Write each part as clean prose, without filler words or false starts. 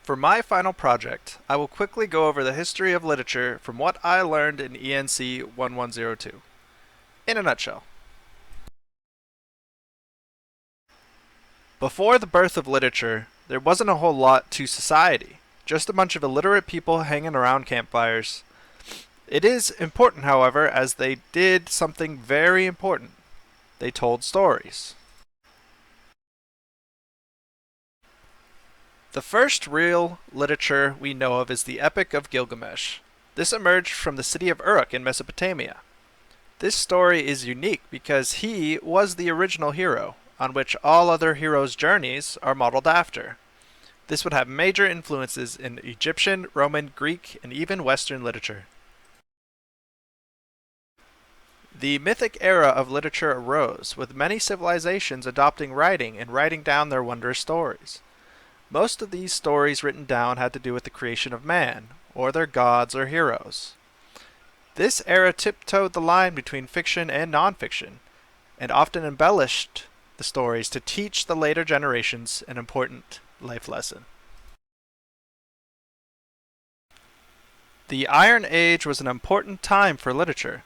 For my final project, I will quickly go over the history of literature from what I learned in ENC 1102. In a nutshell. Before the birth of literature, there wasn't a whole lot to society, just a bunch of illiterate people hanging around campfires. It is important, however, as they did something very important. They told stories. The first real literature we know of is the Epic of Gilgamesh. This emerged from the city of Uruk in Mesopotamia. This story is unique because he was the original hero, on which all other heroes' journeys are modeled after. This would have major influences in Egyptian, Roman, Greek, and even Western literature. The mythic era of literature arose, with many civilizations adopting writing and writing down their wondrous stories. Most of these stories written down had to do with the creation of man, or their gods or heroes. This era tiptoed the line between fiction and nonfiction, and often embellished the stories to teach the later generations an important life lesson. The Iron Age was an important time for literature.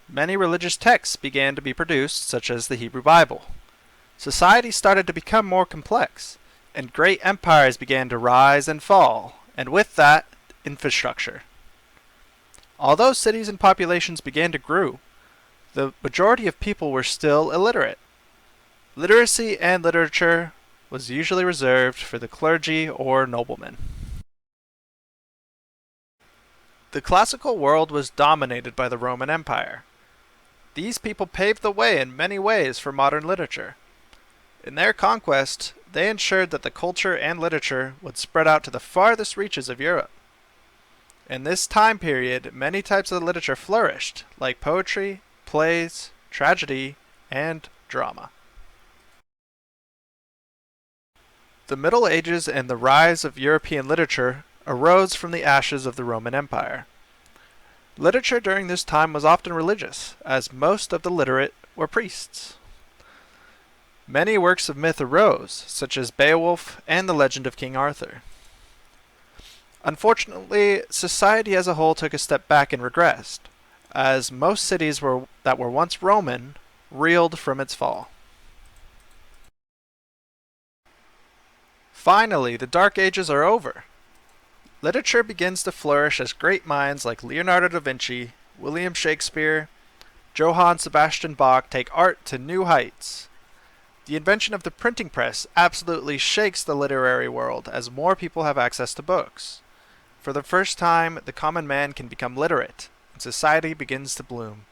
Many religious texts began to be produced, such as the Hebrew Bible. Society started to become more complex, and great empires began to rise and fall, and with that, infrastructure. Although cities and populations began to grow, the majority of people were still illiterate. Literacy and literature was usually reserved for the clergy or noblemen. The classical world was dominated by the Roman Empire. These people paved the way in many ways for modern literature. In their conquest, they ensured that the culture and literature would spread out to the farthest reaches of Europe. In this time period, many types of literature flourished, like poetry, plays, tragedy, and drama. The Middle Ages and the rise of European literature arose from the ashes of the Roman Empire. Literature during this time was often religious, as most of the literate were priests. Many works of myth arose, such as Beowulf and the legend of King Arthur. Unfortunately, society as a whole took a step back and regressed, as most cities that were once Roman reeled from its fall. Finally, the Dark Ages are over. Literature begins to flourish as great minds like Leonardo da Vinci, William Shakespeare, Johann Sebastian Bach take art to new heights. The invention of the printing press absolutely shakes the literary world as more people have access to books. For the first time, the common man can become literate, and society begins to bloom.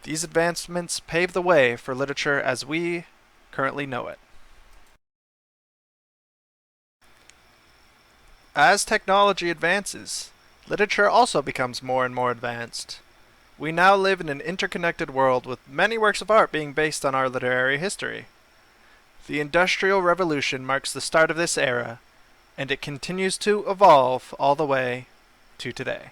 These advancements pave the way for literature as we currently know it. As technology advances, literature also becomes more and more advanced. We now live in an interconnected world with many works of art being based on our literary history. The Industrial Revolution marks the start of this era, and it continues to evolve all the way to today.